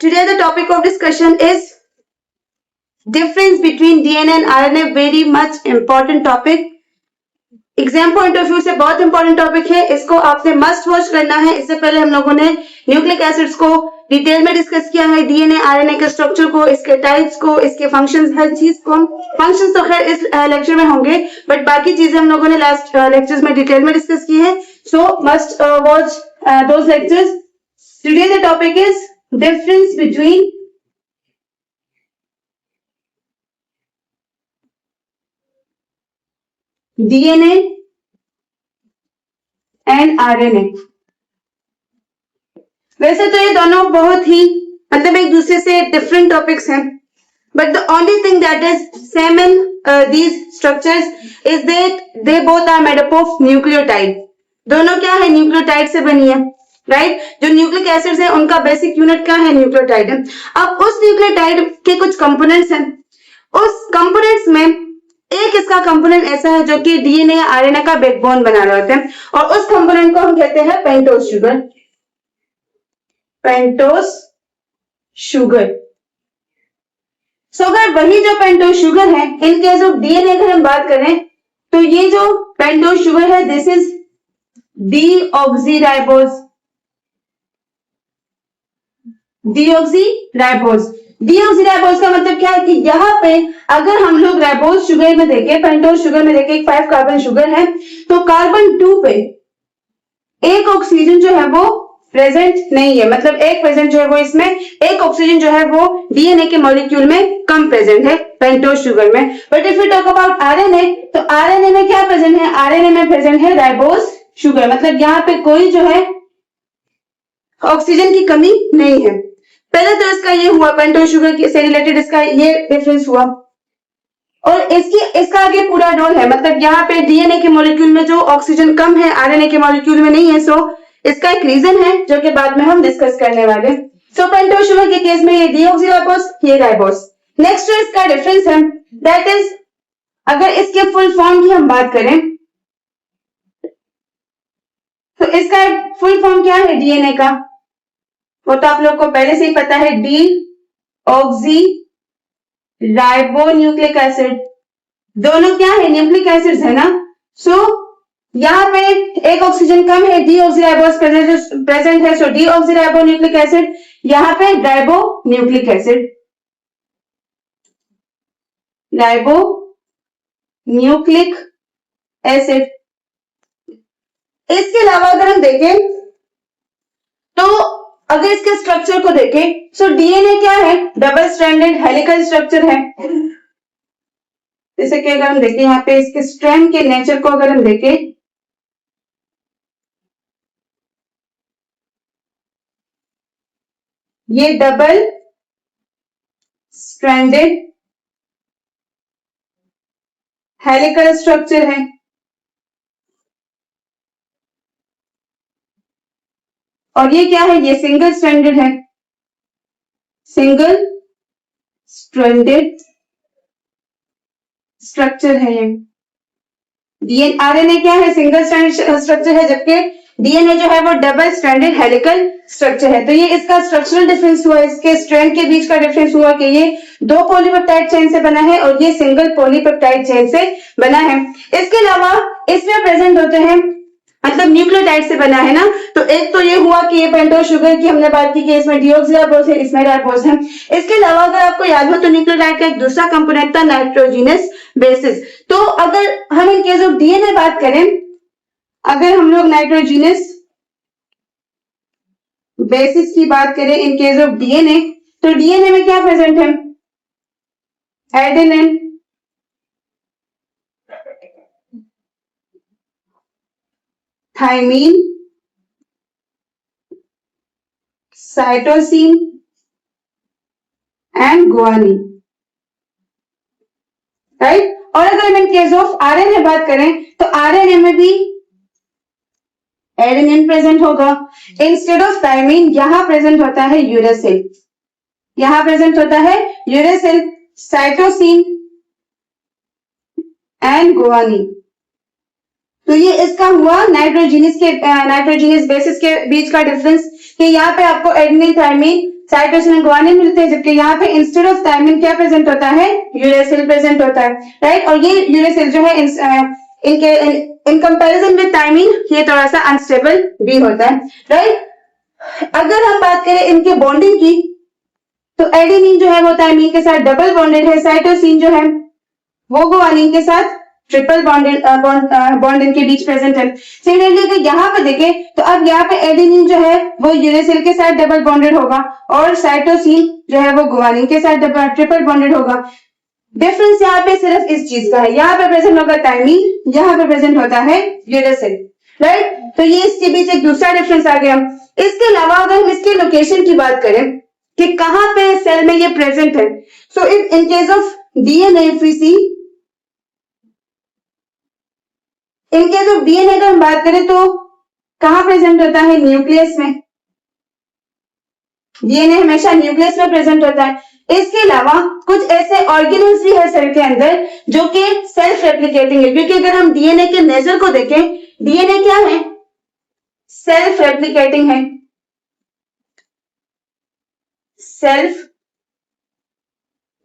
Today the topic of discussion is difference between DNA and RNA. Very much important topic. Exam point of view से बहुत important topic है, इसको आपने must watch करना है। इससे पहले हम लोगों ने न्यूक्लिक एसिड्स को डिटेल में डिस्कस किया है, डीएनए आरएनए के स्ट्रक्चर को, इसके टाइप्स को, इसके फंक्शंस, हर चीज को। फंक्शंस तो खैर इस लेक्चर में होंगे, बट बाकी चीजें हम लोगों ने लास्ट लेक्चर्स में डिटेल में डिस्कस की है। सो must watch those lectures. Today the topic is difference between DNA and RNA. वैसे तो ये दोनों बहुत ही मतलब एक दूसरे से डिफरेंट टॉपिक्स हैं, but the only thing that is same in these structures is that they both are made up of nucleotide. दोनों क्या है, न्यूक्लियोटाइड से बनी है, राइट? जो न्यूक्लिक एसिड्स है उनका बेसिक यूनिट क्या है, न्यूक्लियोटाइड है। अब उस न्यूक्लियोटाइड के कुछ कंपोनेंट्स हैं, उस कंपोनेंट्स में एक इसका कंपोनेंट ऐसा है जो कि डीएनए या आरएनए का बैकबोन बना रहे होते हैं, और उस कंपोनेंट को हम कहते हैं pentose sugar. Pentose sugar. So अगर वही जो पेंटोस शुगर है, इन केस ऑफ डीएनए अगर हम बात करें तो ये जो पेंटोस शुगर है, this is deoxyribose. Deoxyribose. Deoxyribose का मतलब क्या है कि यहाँ पे अगर हम लोग राइबोज शुगर में देखें, पेंटोस शुगर में देखें, एक 5 कार्बन शुगर है, तो कार्बन 2 पे एक ऑक्सीजन जो है वो प्रेजेंट नहीं है, मतलब एक प्रेजेंट जो है वो इसमें एक ऑक्सीजन जो है वो डीएनए के मॉलिक्यूल में कम प्रेजेंट है पेंटोस शुगर में। But if you talk about RNA, तो आरएनए में क्या प्रेजेंट है, आरएनए में प्रेजेंट है राइबोज शुगर, मतलब यहाँ पे कोई जो है ऑक्सीजन की कमी नहीं है। पहले तो इसका ये हुआ, पेंटोस शुगर से रिलेटेड इसका ये डिफरेंस हुआ, और इसका आगे पूरा रोल है, मतलब यहाँ पे डीएनए के मॉलिक्यूल में जो ऑक्सीजन कम है, आरएनए के मॉलिक्यूल में नहीं है। सो इसका एक रीजन है जो कि बाद में हम डिस्कस करने वाले। सो पेंटोस शुगर के केस में ये डीऑक्सीराइबोज, ये राइबोज। नेक्स्ट जो इसका डिफरेंस है, दैट इज अगर इसके फुल फॉर्म की हम बात करें तो इसका फुल फॉर्म क्या है डीएनए का, वो तो आप लोग को पहले से ही पता है, D oxy ribo nucleic acid. दोनों क्या है, न्यूक्लिक एसिड्स है ना। सो यहाँ पे एक ऑक्सीजन कम है, डीऑक्सीराइबोज प्रेजेंट है, सो डीऑक्सीराइबो न्यूक्लिक एसिड। यहाँ पे ribo nucleic acid, ribo nucleic acid. इसके अलावा अगर हम देखें तो अगर इसके स्ट्रक्चर को देखें, सो डीएनए क्या है, डबल स्ट्रैंडेड हेलिकल स्ट्रक्चर है। जैसे कि अगर हम देखें यहाँ पे इसके स्ट्रैंड के नेचर को अगर हम देखें, ये डबल स्ट्रैंडेड हेलिकल स्ट्रक्चर है, और ये क्या है, ये सिंगल स्ट्रैंडेड है, सिंगल स्ट्रैंडेड स्ट्रक्चर है ये। डीएनए आरएनए क्या है, सिंगल स्ट्रैंडेड स्ट्रक्चर है, जबकि डीएनए जो है वो डबल स्ट्रैंडेड हेलिकल स्ट्रक्चर है। तो ये इसका स्ट्रक्चरल डिफरेंस हुआ, इसके स्ट्रैंड के बीच का डिफरेंस हुआ कि ये 2 पॉलीपेप्टाइड चेन से बना है और ये सिंगल पॉलीपेप्टाइड चेन से बना है। इसके अलावा इसमें प्रेजेंट होते हैं, मतलब न्यूक्लियोटाइड से बना है ना। तो एक तो ये हुआ कि ये पेंटोस शुगर की हमने बात की कि इसमें डीऑक्सीराइबोज है, इसमें राइबोज है। इसके अलावा अगर आपको याद हो तो न्यूक्लियोटाइड का एक दूसरा कंपोनेंट था नाइट्रोजिनस बेसिस। तो अगर हम इन केस ऑफ डीएनए बात करें, अगर हम लोग नाइट्रोजिनस बेसिस की बात करें इन केस ऑफ डीएनए, तो डीएनए में क्या प्रेजेंट है, adenine, thymine, cytosine and guanine, right? और अगर हम इन केस ऑफ आरएनए बात करें तो आरएनए में भी एडेनिन प्रेजेंट होगा। इंस्टेड ऑफ थाइमीन यहां प्रेजेंट होता है यूरेसिल, यहां प्रेजेंट होता है यूरेसिल, साइटोसिन एंड गुआनिन। तो ये इसका हुआ नाइट्रोजिनस बेसिस के बीच का डिफरेंस। कि यहाँ पे आपको एडेनिन, थायमिन, साइटोसिन, गुआनिन मिलते हैं, जबकि यहाँ पे इंस्टेड ऑफ थायमिन क्या प्रेजेंट होता है, यूरेसिल प्रेजेंट होता है, राइट। और ये यूरेसिल जो है इनके इन कंपैरिजन विद थायमिन ये थोड़ा सा अनस्टेबल भी होता है, राइट। अगर हम बात करें इनके बॉन्डिंग की, तो एडेनिन जो है वो थायमिन के साथ डबल बॉन्डेड है, साइटोसिन जो है वो गुआनिन के साथ ट्रिपल बॉन्ड इनके बीच प्रेजेंट है। सिमिलरली अगर यहाँ पे देखें तो अब यहाँ पे एडेनिन जो है वो यूरेसिल के साथ डबल बॉन्डेड होगा और साइटोसिन जो है वो गुआनिन के साथ ट्रिपल बॉन्डेड होगा। डिफरेंस यहाँ पे सिर्फ इस चीज का है, यहाँ पे प्रेजेंट होगा थायमिन, यहाँ पे प्रेजेंट होता है यूरेसिल, राइट। तो ये इसके बीच एक दूसरा डिफरेंस आ गया। इसके अलावा अगर हम इसके लोकेशन की बात करें कि कहाँ पे सेल में ये प्रेजेंट है, so in case of DNA if we see, in case of DNA का हम बात करें तो कहां प्रेजेंट होता है, न्यूक्लियस में। डीएनए हमेशा न्यूक्लियस में प्रेजेंट होता है। इसके अलावा कुछ ऐसे ऑर्गेनेल्स भी है सेल के अंदर जो कि सेल्फ रेप्लिकेटिंग है, क्योंकि अगर हम डीएनए के नेचर को देखें, डीएनए क्या है, सेल्फ रेप्लिकेटिंग है, सेल्फ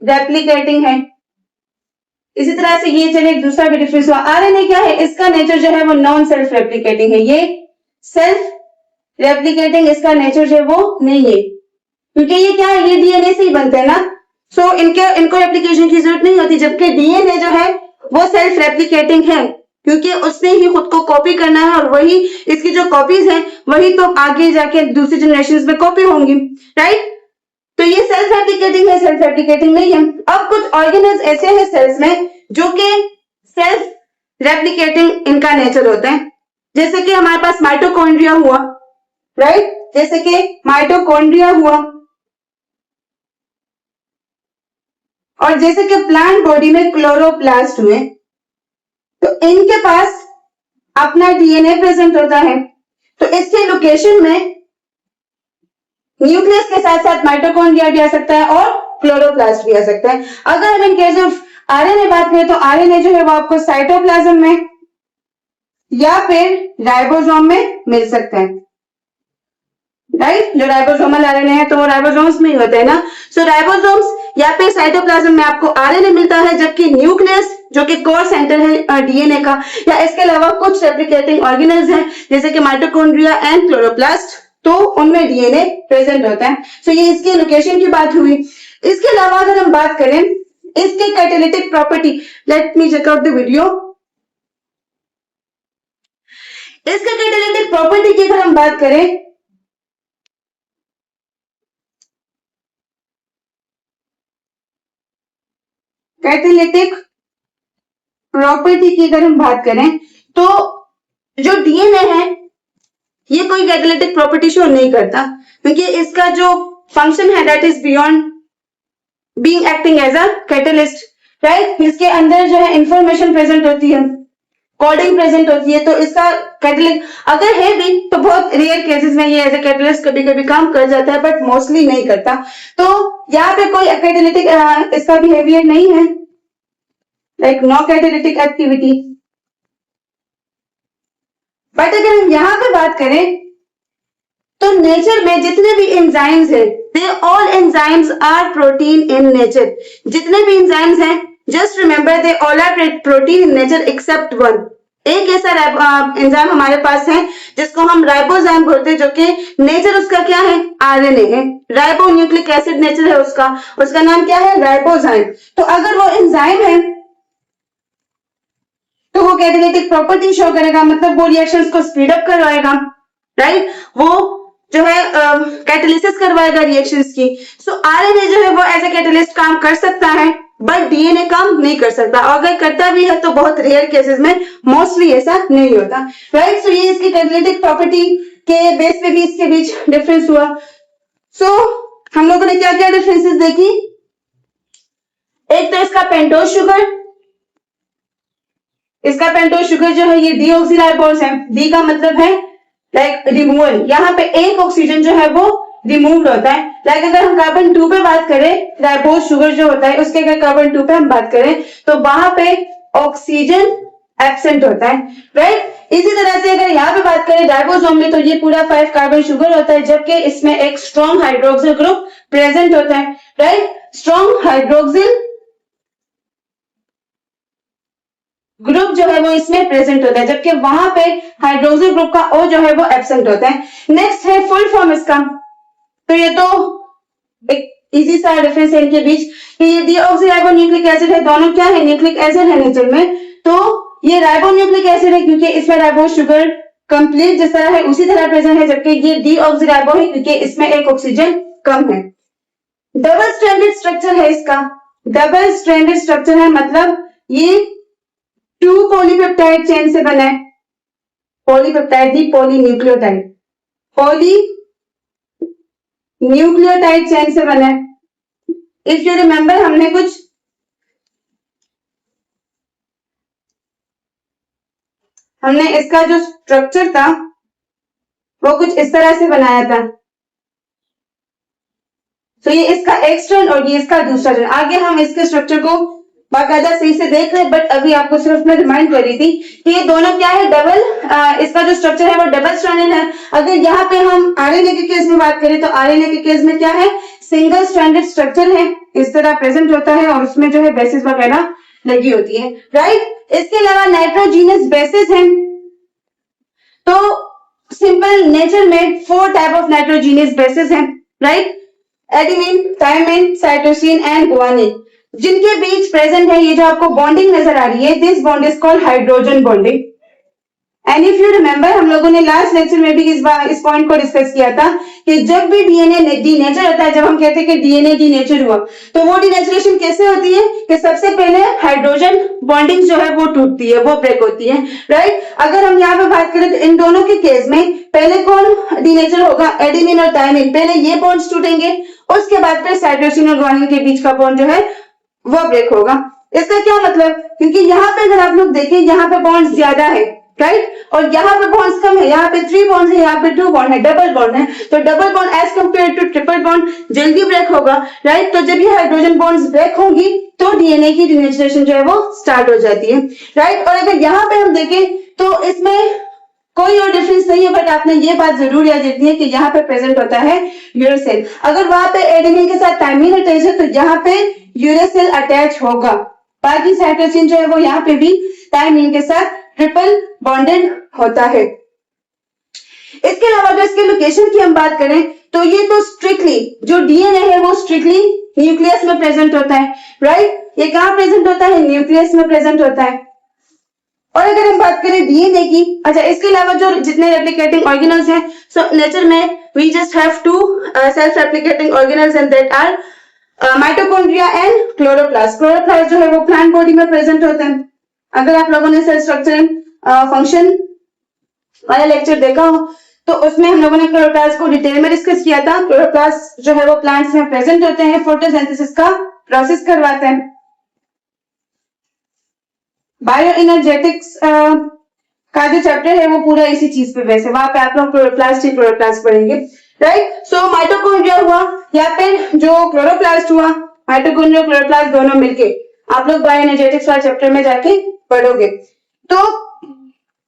रेप्लिकेटिंग है। इसी तरह से ये चलिए एक दूसरा भी डिफरेंस हुआ। आरएनए क्या है, इसका नेचर जो है वो नॉन सेल्फ रेप्लिकेटिंग है, ये सेल्फ रेप्लिकेटिंग इसका नेचर जो है वो नहीं है, क्योंकि ये क्या है, ये डीएनए से ही बनते हैं ना, सो इनको रेप्लिकेशन की जरूरत नहीं होती। जबकि डीएनए जो है वो सेल्फ रेप्लिकेटिंग है, क्योंकि उसने ही खुद को कॉपी करना है और वही इसकी जो कॉपीज है वही तो आगे जाके दूसरी जनरेशन में कॉपी होंगी, राइट। तो ये सेल्फ रेप्लिकेटिंग है, सेल्फ रेप्लिकेटिंग नहीं है। अब कुछ ऑर्गेनेल्स ऐसे हैं सेल्स में जो कि सेल्फ रेप्लिकेटिंग इनका नेचर होता है, जैसे कि हमारे पास माइटोकॉन्ड्रिया हुआ, राइट, जैसे कि माइटोकॉन्ड्रिया हुआ, और जैसे कि प्लांट बॉडी में क्लोरोप्लास्ट हुए, तो इनके पास अपना डीएनए प्रेजेंट होता है। तो इसके लोकेशन में न्यूक्लियस के साथ साथ माइटोकॉन्ड्रिया भी आ सकता है और क्लोरोप्लास्ट भी आ सकता है। अगर हम इन केस ऑफ आरएनए बात करें तो आरएनए जो है वो आपको साइटोप्लाज्म में या फिर राइबोसोम में मिल सकता है, राइट। जो राइबोसोमल आरएनए है तो वो राइबोसोम्स में ही होता है ना, सो राइबोसोम्स या फिर साइटोप्लाज्म में आपको आरएनए मिलता है, जबकि न्यूक्लियस जो कि कोर सेंटर है डीएनए का, या इसके अलावा कुछ रेप्लिकेटिंग ऑर्गेनेल्स हैं जैसे कि माइटोकॉन्ड्रिया एंड क्लोरोप्लास्ट, तो उनमें डीएनए प्रेजेंट होता है। सो ये इसके लोकेशन की बात हुई। इसके अलावा अगर हम बात करें इसके catalytic property, let me check out the video. इसके कैटालिटिक प्रॉपर्टी की अगर हम बात करें, कैटालिटिक प्रॉपर्टी की अगर हम बात करें तो जो डीएनए है ये कोई कैटालिटिक प्रॉपर्टी शो नहीं करता, क्योंकि इसका जो फंक्शन है that is beyond being acting as a catalyst, right. इसके अंदर जो है इंफॉर्मेशन प्रेजेंट होती है, कोडिंग प्रेजेंट होती है, तो इसका कैटलिस्ट अगर है भी तो बहुत रेयर केसेस में ये एज ए कैटलिस्ट कभी कभी काम कर जाता है, बट मोस्टली नहीं करता। तो यहाँ पे कोई कैटालिटिक इसका बिहेवियर नहीं है, like no catalytic activity. But अगर हम यहाँ पे बात करें तो नेचर में जितने भी एंजाइम्स हैं, they all enzymes are protein in nature. जितने भी एंजाइम्स हैं, just remember they all are protein in nature except one. एक ऐसा एंजाइम हमारे पास है जिसको हम राइबोजाइम बोलते हैं, जो कि नेचर उसका क्या है, आरएनए है, राइबो न्यूक्लिक एसिड नेचर है उसका नाम क्या है, राइबोजाइम। तो अगर वो एंजाइम है तो वो कैटालिटिक प्रॉपर्टी शो करेगा, मतलब वो रिएक्शंस को स्पीड अप करवाएगा, राइट, वो जो है कैटालिसिस करवाएगा रिएक्शंस की। सो आरएनए जो है वो एज ए कैटालिस्ट काम कर सकता है, बट डीएनए काम नहीं कर सकता, और अगर करता भी है तो बहुत रेयर केसेस में, मोस्टली ऐसा नहीं होता, राइट। सो ये इसकी कैटालिटिक प्रॉपर्टी के बेस पे भी इसके बीच डिफरेंस हुआ। सो हम लोगों ने क्या क्या डिफरेंसेस देखी, एक तो इसका पेंटोज शुगर, इसका पेंटोज शुगर जो है ये डीऑक्सीराइबोज है, डी का मतलब है लाइक रिमूवल, यहाँ पे एक ऑक्सीजन जो है वो रिमूव्ड होता है। लाइक अगर हम कार्बन 2 पे बात करें, राइबोज शुगर जो होता है उसके अगर कार्बन 2 पे हम बात करें तो वहां पे ऑक्सीजन एब्सेंट होता है, राइट। इसी तरह से अगर यहाँ पे बात करें राइबोसोम में, तो ये पूरा 5 कार्बन शुगर होता है, जबकि इसमें एक स्ट्रॉन्ग हाइड्रोक्सिल ग्रुप प्रेजेंट होता है, राइट। स्ट्रॉन्ग हाइड्रोक्सिल ग्रुप जो है वो इसमें प्रेजेंट होता है, जबकि वहां पे हाइड्रोक्सिल ग्रुप का O जो है वो एब्सेंट होता है। नेक्स्ट है फुल फॉर्म इसका, तो ये तो एक इजी सा डिफरेंस है इनके बीच कि ये डीऑक्सीराइबोन्यूक्लिक एसिड है, दोनों क्या है, न्यूक्लिक एसिड है नेचर में। तो ये राइबोन्यूक्लिक एसिड है क्योंकि इसमें राइबोज शुगर कंप्लीट जिस तरह है उसी तरह प्रेजेंट है, जबकि ये डीऑक्सीराइबो है क्योंकि इसमें एक ऑक्सीजन कम है। डबल स्ट्रैंडेड स्ट्रक्चर है इसका, डबल स्ट्रैंडेड स्ट्रक्चर है मतलब ये 2 पॉलीपेप्टाइड चेन से बना है, पॉलीपेप्टाइड नहीं पॉलीन्यूक्लियोटाइड, पॉलीन्यूक्लियोटाइड चेन से बना है। इफ यू रिमेंबर हमने इसका जो स्ट्रक्चर था वो कुछ इस तरह से बनाया था। तो ये इसका एक स्ट्रैंड और ये इसका दूसरा स्ट्रैंड। आगे हम इसके स्ट्रक्चर को बाकायदा सही से देख रहे हैं, बट अभी आपको सिर्फ मैं रिमाइंड कर रही थी कि ये दोनों क्या है, डबल, इसका जो स्ट्रक्चर है वो डबल स्ट्रैंडेड है। अगर यहाँ पे हम आरएनए के केस में बात करें तो आरएनए के केस में क्या है, सिंगल स्ट्रैंडेड स्ट्रक्चर है, इस तरह प्रेजेंट होता है और उसमें जो है बेसिस वगैरह लगी होती है, राइट। इसके अलावा नाइट्रोजीनियस बेसिस है, तो सिंपल नेचर में 4 टाइप ऑफ नाइट्रोजीनियस बेसिस है, right. Adenine, thymine, cytosine and guanine, जिनके बीच प्रेजेंट है ये जो आपको बॉन्डिंग नजर आ रही है, this bond is called hydrogen bonding. And if you remember हम लोगों ने लास्ट लेक्चर में भी इस पॉइंट को डिस्कस किया था कि जब भी डीएनए डीनेचर होता है, जब हम कहते हैं कि डीएनए डीनेचर हुआ, तो वो डीनेचरेशन कैसे होती है कि सबसे पहले हाइड्रोजन बॉन्डिंग जो है वो टूटती है, वो ब्रेक होती है, राइट। अगर हम यहाँ पे बात करें तो इन दोनों के केस में पहले कौन डीनेचर होगा, एडेनिन और थायमिन, पहले ये बॉन्ड्स टूटेंगे, उसके बाद फिर साइटोसिन और गुआनिन के बीच का बॉन्ड जो है वो ब्रेक होगा। इसका क्या मतलब, क्योंकि यहाँ पे अगर आप लोग देखें यहाँ पे बॉन्ड ज्यादा है, राइट, और यहाँ पे बॉन्ड्स कम है, यहाँ पे 3 बॉन्ड्स है, यहाँ पे 2 बॉन्ड है, डबल बॉन्ड है, तो double bond as compare to triple bond जल्दी ब्रेक होगा, राइट। तो जब ये हाइड्रोजन बॉन्ड्स ब्रेक होंगी तो डीएनए की डीनेचरेशन जो है वो स्टार्ट हो जाती है, राइट। और अगर यहाँ पे हम देखें तो इसमें कोई और डिफरेंस नहीं है, बट आपने ये बात जरूर याद रखनी है कि यहाँ पे प्रेजेंट होता है यूरेसिल। अगर वहां पे एडेनिन के साथ थायमिन अटैच है तो यहाँ पे यूरेसिल अटैच होगा। बाकी साइटोसिन जो है वो यहाँ पे भी थायमिन के साथ ट्रिपल बॉन्डेड होता है। इसके अलावा अगर इसके लोकेशन की हम बात करें तो ये तो स्ट्रिक्टली जो डीएनए है वो स्ट्रिक्टली न्यूक्लियस में प्रेजेंट होता है, राइट। ये कहाँ प्रेजेंट होता है, न्यूक्लियस में प्रेजेंट होता है। और अगर हम बात करें डीएनए की, अच्छा, इसके अलावा जो जितने रेप्लिकेटिंग ऑर्गेनल्स हैं, सो नेचर में we just have 2 self replicating organelles and that are mitochondria and chloroplast. Chloroplast जो है वो प्लांट बॉडी में प्रेजेंट होते हैं। अगर आप लोगों ने सेल स्ट्रक्चर एंड फंक्शन वाला लेक्चर देखा हो तो उसमें हम लोगों ने क्लोरोप्लास्ट को डिटेल में डिस्कस किया था। क्लोरोप्लास्ट जो है वो प्लांट्स में प्रेजेंट होते हैं, फोटोसिंथेसिस का प्रोसेस करवाते हैं। बायो एनर्जेटिक्स का जो चैप्टर है वो पूरा इसी चीज पे बेस है, वहां पे आप लोग क्लोरोप्लास्ट पढ़ेंगे, राइट। सो माइटोकॉन्ड्रिया हुआ या फिर जो क्लोरोप्लास्ट हुआ, माइटोकॉन्ड्रिया क्लोरोप्लास्ट दोनों मिलके आप लोग बायो एनर्जेटिक्स वाले चैप्टर में जाके पढ़ोगे। तो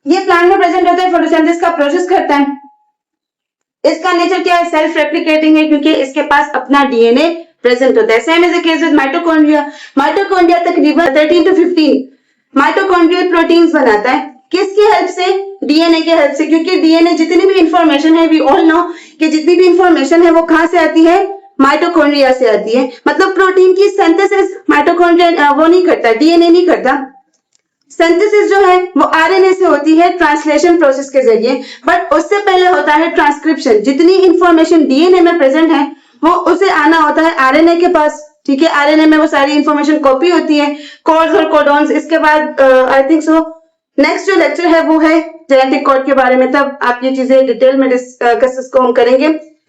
ये प्लांट में प्रेजेंट होता है, फोटोसिंथेसिस का प्रोसेस करता है। इसका नेचर क्या है, सेल्फ रेप्लिकेटिंग है क्योंकि इसके पास अपना डीएनए प्रेजेंट होता है। Same is the case with mitochondria. Mitochondria तकरीबन 13 to 15 माइटोकॉन्ड्रियल प्रोटीन्स बनाता है। किसकी हेल्प से, डीएनए की हेल्प से, क्योंकि डीएनए जितनी भी इंफॉर्मेशन है, वी ऑल नो कि जितनी भी इंफॉर्मेशन है वो कहां से आती है, माइटोकॉन्ड्रिया से आती है। मतलब प्रोटीन की सिंथेसिस माइटोकॉन्ड्रिया वो नहीं करता, डीएनए नहीं करता। सिंथेसिस जो है वो आरएनए से होती है ट्रांसलेशन प्रोसेस के जरिए, बट उससे पहले होता है ट्रांसक्रिप्शन। जितनी इंफॉर्मेशन डीएनए में प्रेजेंट है वो उसे आना होता है आरएनए के पास, ठीक है। आरएनए में वो सारी इंफॉर्मेशन कॉपी होती है, कोड्स और कोडॉन्स। इसके बाद आई थिंक सो नेक्स्ट जो लेक्चर है वो है जेनेटिक कोड के बारे में, तब आप ये चीजें डिटेल में डिस्कस इसको हम करेंगे,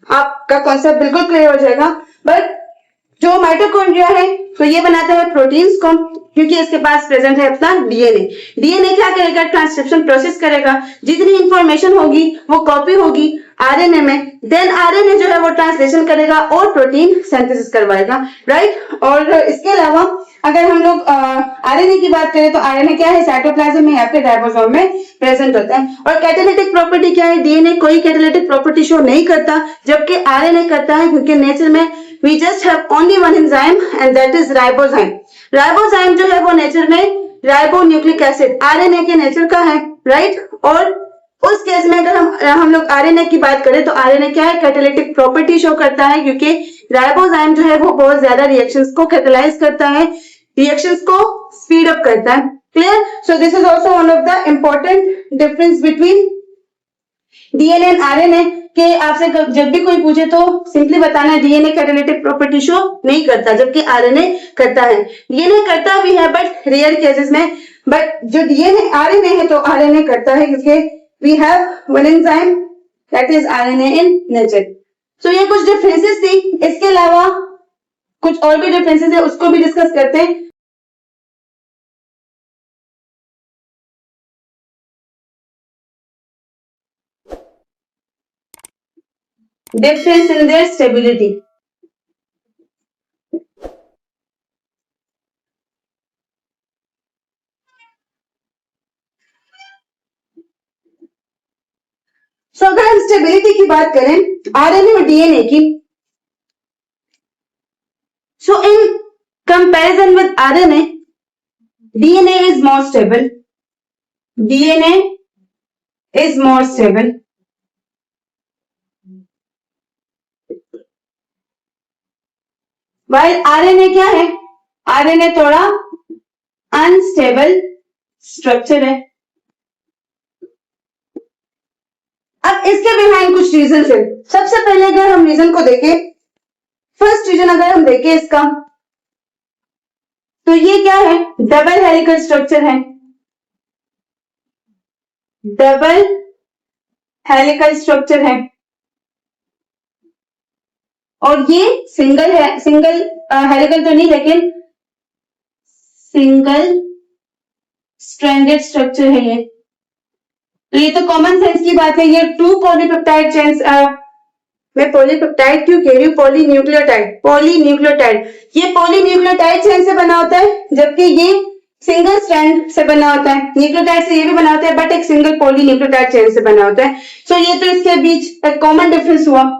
आपका कॉन्सेप्ट बिल्कुल क्लियर हो जाएगा। बट जो माइटोकॉन्ड्रिया है तो ये बनाता है प्रोटीन्स को, क्योंकि इसके पास प्रेजेंट है अपना डीएनए। डीएनए क्या करेगा, ट्रांसक्रिप्शन प्रोसेस करेगा, जितनी इंफॉर्मेशन होगी वो कॉपी होगी आरएनए में, देन आरएनए जो है वो ट्रांसलेशन करेगा और प्रोटीन सिंथेसिस करवाएगा, राइट। और इसके अलावा अगर हम लोग आरएनए की बात करें तो आरएनए क्या है, साइटोप्लाज्म में या फिर राइबोसोम में प्रेजेंट होता है। और कैटालिटिक प्रॉपर्टी क्या है, डीएनए कोई कैटालिटिक प्रॉपर्टी शो नहीं करता, जबकि आरएनए करता है, क्योंकि नेचर में we just have only one enzyme and that is ribozyme। Ribozyme जो है वो नेचर में राइबोन्यूक्लिक एसिड आरएनए के नेचर का है, राइट। और उस केस में अगर हम लोग आरएनए की बात करें तो आरएनए क्या है, कैटालिटिक प्रॉपर्टी शो करता है, क्योंकि राइबोजाइम जो है वो बहुत ज्यादा रिएक्शंस को कैटालाइज करता है, रिएक्शंस को स्पीड अप करता है। Clear? So this is also one of the important difference between DNA and RNA के आपसे जब भी कोई पूछे तो सिंपली बताना है डीएनए कैटालिटिक प्रॉपर्टी शो नहीं करता, जबकि आरएनए करता है। डीएनए करता भी है बट रेयर केसेस में, बट जो डीएनए आरएनए है तो आरएनए करता है, क्योंकि we have one enzyme that is RNA in nature. So ये कुछ डिफरेंसेस थी, इसके अलावा कुछ और भी डिफरेंसेस है उसको भी डिस्कस करते हैं। Difference in their stability। सो अगर हम स्टेबिलिटी की बात करें आरएनए और डीएनए की, so in comparison with RNA DNA is more stable, DNA is more stable. While RNA क्या है, आरएनए थोड़ा अनस्टेबल स्ट्रक्चर है। अब इसके बिहाइंड कुछ रीजन है। सबसे पहले अगर हम रीजन को देखें, फर्स्ट रीजन अगर हम देखें इसका, तो ये क्या है, डबल हेलिकल स्ट्रक्चर है, डबल हेलिकल स्ट्रक्चर है। और ये सिंगल है, सिंगल हेलिकल तो नहीं लेकिन सिंगल स्ट्रैंडेड स्ट्रक्चर है ये। तो ये तो कॉमन सेंस की बात है। ये टू पॉलीपेप्टाइड चेन्स, मैं पॉलीपेप्टाइड क्यों कह रही हूँ, पॉलीन्यूक्लियोटाइड, पॉलीन्यूक्लियोटाइड, ये पॉलीन्यूक्लियोटाइड चेन से बना होता है, जबकि ये सिंगल स्ट्रैंड से बना होता है। न्यूक्लियोटाइड से ये भी बना होता है बट एक सिंगल पॉलीन्यूक्लियोटाइड चेन से बना होता है। सो ये तो इसके बीच एक कॉमन डिफरेंस हुआ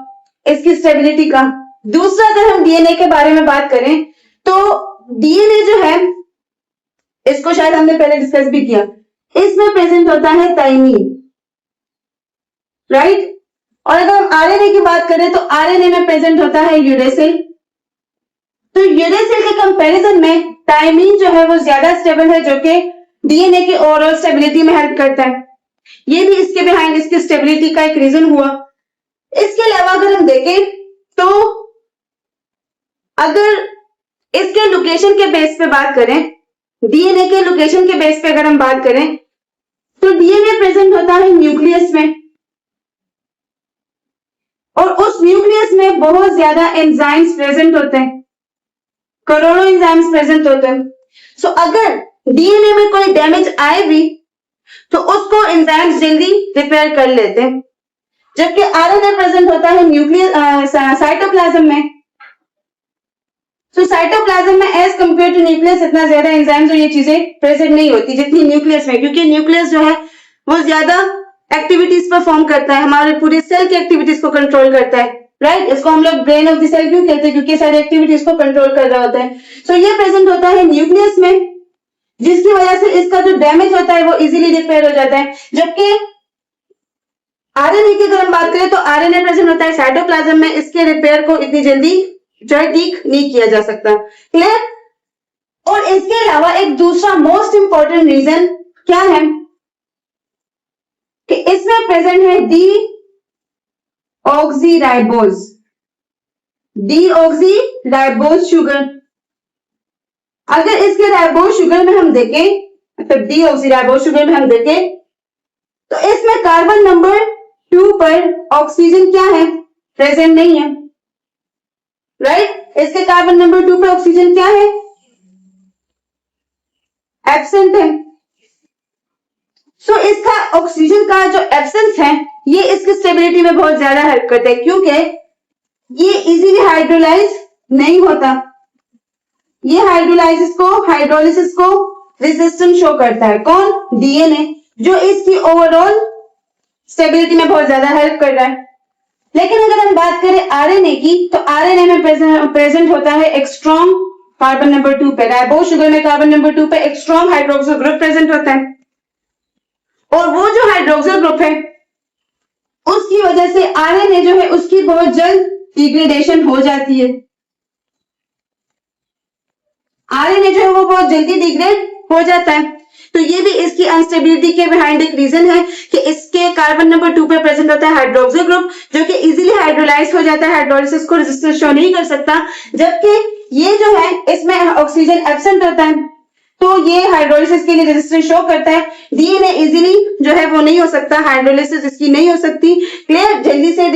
इसकी स्टेबिलिटी का। दूसरा अगर हम डीएनए के बारे में बात करें तो डीएनए जो है, इसको शायद हमने पहले डिस्कस भी किया, इसमें प्रेजेंट होता है थाइमीन, राइट। और अगर हम आरएनए की बात करें तो आरएनए में प्रेजेंट होता है यूरेसिल। तो यूरेसिल के कंपैरिजन में थाइमीन जो है वो ज्यादा स्टेबल है, जो कि डीएनए की ओवरऑल स्टेबिलिटी में हेल्प करता है। ये भी इसके बिहाइंड इसकी स्टेबिलिटी का एक रीजन हुआ। इसके अलावा अगर हम देखें तो अगर इसके लोकेशन के बेस पे बात करें, डीएनए के लोकेशन के बेस पे अगर हम बात करें तो डीएनए प्रेजेंट होता है न्यूक्लियस में, और उस न्यूक्लियस में बहुत ज्यादा एंजाइम्स प्रेजेंट होते हैं, करोड़ों एंजाइम्स प्रेजेंट होते हैं। सो अगर डीएनए में कोई डैमेज आए भी तो उसको एंजाइम्स जल्दी रिपेयर कर लेते हैं, जबकि आरएनए प्रेजेंट होता है न्यूक्लियस साइटोप्लाज्म में। तो साइटोप्लाज्म में एज कंपेयर टू न्यूक्लियस इतना ज्यादा एंजाइम्स और ये चीजें प्रेजेंट नहीं होती जितनी न्यूक्लियस में, क्योंकि न्यूक्लियस जो है वो ज्यादा एक्टिविटीज परफॉर्म करता है, हमारे पूरे सेल की एक्टिविटीज को कंट्रोल करता है, राइट। इसको हम लोग ब्रेन ऑफ द सेल क्यों कहते हैं, क्योंकि सारी एक्टिविटीज को कंट्रोल कर रहा होता है। सो ये प्रेजेंट होता है न्यूक्लियस में, जिसकी वजह से इसका जो डैमेज होता है वो इजीली रिपेयर हो जाता है। जबकि आरएनए की अगर हम बात करें तो आरएनए प्रेजेंट होता है साइटोप्लाज्म में, इसके रिपेयर को इतनी जल्दी जो है ठीक नहीं किया जा सकता। क्लियर? और इसके अलावा एक दूसरा मोस्ट इंपॉर्टेंट रीजन क्या है कि इसमें प्रेजेंट है D oxyribose, D oxyribose sugar. अगर इसके राइबोज शुगर में हम देखें, मतलब डी ऑक्सीराइबोज शुगर में हम देखें तो इसमें कार्बन नंबर 2 पर ऑक्सीजन क्या है, प्रेजेंट नहीं है, राइट। इसके कार्बन नंबर 2 पे ऑक्सीजन क्या है, एब्सेंट है। सो इसका ऑक्सीजन का जो एब्सेंस है ये इसकी स्टेबिलिटी में बहुत ज्यादा हेल्प करता है, क्योंकि ये इजीली हाइड्रोलाइज नहीं होता, ये हाइड्रोलिसिस को रेजिस्टेंस शो करता है। कौन, डीएनए, जो इसकी ओवरऑल स्टेबिलिटी में बहुत ज्यादा हेल्प कर रहा है। लेकिन अगर हम बात करें आरएनए की, तो आरएनए में प्रेजेंट होता है एक स्ट्रॉन्ग कार्बन नंबर 2 पे, राइबोज शुगर में कार्बन नंबर 2 पे एक स्ट्रॉन्ग हाइड्रोक्सिल ग्रुप प्रेजेंट होता है, और वो जो हाइड्रोक्सिल ग्रुप है उसकी वजह से आरएनए जो है उसकी बहुत जल्द डिग्रेडेशन हो जाती है, आरएनए जो है वो बहुत जल्दी डिग्रेड हो जाता है। तो ये भी इसकी अनस्टेबिलिटी के बिहाइंड एक रीजन है कि इसके कार्बन नंबर 2 पे प्रेजेंट होता है हाइड्रोक्सिल ग्रुप, जो कि इजीली हाइड्रोलाइज हो जाता है, हाइड्रोलिसिस को रेजिस्टेंस शो नहीं कर सकता। जबकि ये जो है इसमें ऑक्सीजन एब्सेंट होता है, तो ये हाइड्रोलिसिस के लिए रेजिस्टेंस शो करता है। डीएनए इजीली जो है वो नहीं हो सकता, हाइड्रोलिसिस इसकी नहीं हो सकती, क्लियर, जल्दी से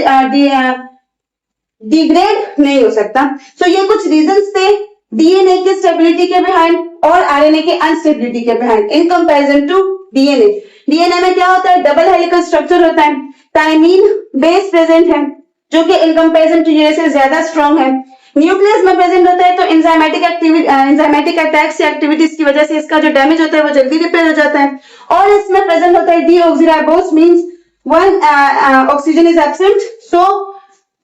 डिग्रेड नहीं हो सकता। सो ये कुछ रीजंस थे डीएनए की स्टेबिलिटी के बिहाइंड और आरएनए के अनस्टेबिलिटी के behind in comparison to DNA. DNA में क्या होता है, डबल हेलिकल स्ट्रक्चर होता है, थायमीन बेस प्रेजेंट है जो कि इन कंपैरिजन टू यूएस से ज्यादा स्ट्रॉन्ग है। न्यूक्लियस में प्रेजेंट होता है, तो एंजाइमेटिक अटैक्स या एक्टिविटीज की वजह से इसका जो डैमेज होता है वो जल्दी रिपेयर हो जाता है। और इसमें प्रेजेंट होता है deoxyribose, means one oxygen is absent, so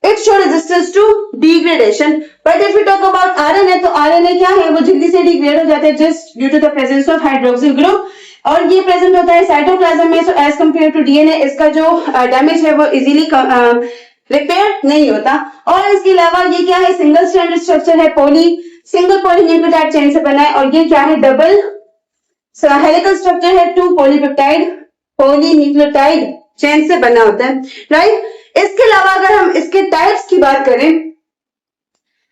it show resistance to degradation. But if you talk about RNA, तो आरएनए क्या है, वो जल्दी से डिग्रेड हो जाते हैं just due to the presence of hydroxyl group, और ये प्रेजेंट होता है साइटोप्लाज्म में। So as compare to DNA इसका जो डैमेज है वो इजीली रिपेयर नहीं होता। और इसके अलावा ये क्या है, सिंगल स्ट्रैंडेड स्ट्रक्चर है, सिंगल पॉलीन्यूक्लियोटाइड चेन से बना है, और ये क्या है, डबल हेलिकल स्ट्रक्चर है, 2 पॉलीन्यूक्लियोटाइड चेन से बना होता है, राइट। इसके अलावा अगर हम इसके टाइप्स की बात करें,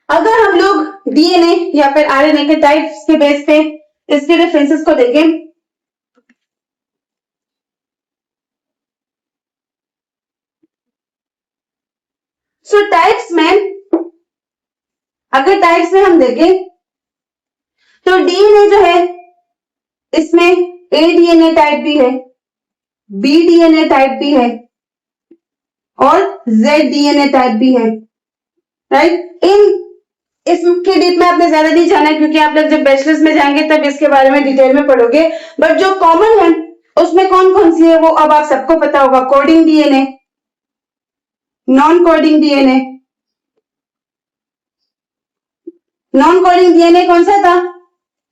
अगर हम लोग डीएनए या फिर आरएनए के टाइप्स के बेस पे इसके रेफरेंसेस को देखें, सो टाइप्स में हम देखें तो डीएनए जो है इसमें ए डीएनए टाइप भी है, बी डीएनए टाइप भी है और जेड डीएनए टाइप भी है, राइट। इसके डीप में आपने ज्यादा नहीं जाना है, क्योंकि आप लोग जब बैचलर्स में जाएंगे तब इसके बारे में डिटेल में पढ़ोगे। बट जो कॉमन है उसमें कौन कौन सी है वो अब आप सबको पता होगा, coding DNA, non coding DNA. Non coding DNA कौन सा था,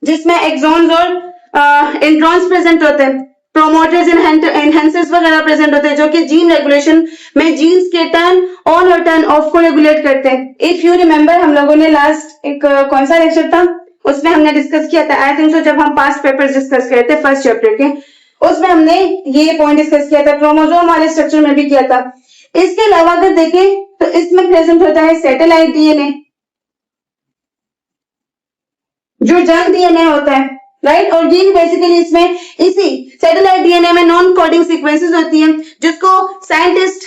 जिसमें एक्सॉन्स और इंट्रॉन्स प्रेजेंट होते हैं, प्रोमोटर्स एनहेंसर्स वगैरह प्रेजेंट होते हैं, जो कि जीन रेगुलेशन में जीन्स के टर्न ऑन और टर्न ऑफ को रेगुलेट करते हैं। इफ यू रिमेंबर, हम लोगों ने लास्ट एक कौन सा लेक्चर था उसमें हमने डिस्कस किया था, आई थिंक सो, जब हम पास्ट पेपर्स डिस्कस करे थे फर्स्ट चैप्टर के, उसमें हमने ये पॉइंट डिस्कस किया था, क्रोमोसोम वाले स्ट्रक्चर में भी किया था। इसके अलावा अगर देखें तो इसमें प्रेजेंट होता है सैटेलाइट डीएनए, जो जंग डीएनए होता है, राइट। और जीन बेसिकली इसमें इसी सैटेलाइट डीएनए में नॉन कोडिंग सीक्वेंसेस होती हैं, जिसको साइंटिस्ट